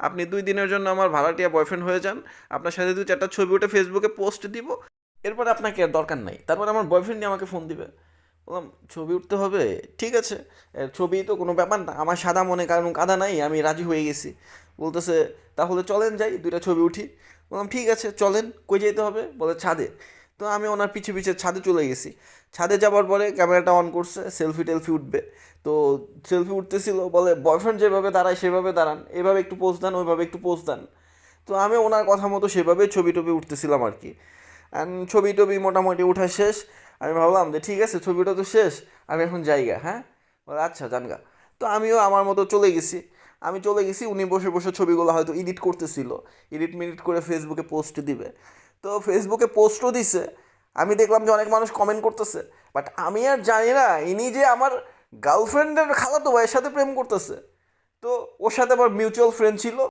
আপনি 2 দিনের জন্য আমার ভাড়াটিয়া বয়ফ্রেন্ড হয়ে যান, আপনার সাথে 2-4টা ছবি উঠে ফেসবুকে পোস্ট দিব, এরপর আপনাকে আর দরকার নাই। তারপর আমার বয়ফ্রেন্ড নিয়ে আমাকে ফোন দিবে। বললাম ছবি উঠতে হবে, ঠিক আছে, ছবি তো কোনো ব্যাপার না, আমার সাদা মনে কারণ কাদা নাই, আমি রাজি হয়ে গেছি। বলতেছে তাহলে চলেন যাই 2টা ছবি উঠি। বললাম ঠিক আছে চলেন, কই যেতে হবে, বলে ছাদে। তো আমি ওনার পিছে পিছে ছাদে চলে গেছি। ছাদে যাওয়ার পরে ক্যামেরাটা অন করছে, সেলফি টেলফি উঠবে। তো সেলফি উঠতেছিল, বলে বয়ফ্রেন্ড যেভাবে দাঁড়ায় সেভাবে দাঁড়ান, এভাবে একটু পোজ দেন, ওইভাবে একটু পোজ দেন। তো আমি ওনার কথা মতো সেভাবে ছবি টবি উঠতেছিলাম আর কি। অ্যান্ড ছবি টবি মোটামুটি উঠা শেষ। আমি ভাবলাম যে ঠিক আছে ছবিটা তো শেষ, আমি এখন যাইগা, হ্যাঁ। বলে আচ্ছা জানগা। তো আমিও আমার মতো চলে গেছি। আমি চলে গেছি, উনি বসে বসে ছবিগুলো হয়তো এডিট করতেছিল, এডিট মিডিট করে ফেসবুকে পোস্ট দিবে। তো ফেসবুকে পোস্টও দিছে। আমি দেখলাম যে অনেক মানুষ কমেন্ট করতেছে, বাট আমি আর জানি না ইনি যে আমার গার্লফ্রেন্ডের খালাতো ভাইয়ের সাথে প্রেম করতেছে। তো ওর সাথে আবার মিউচুয়াল ফ্রেন্ড ছিল।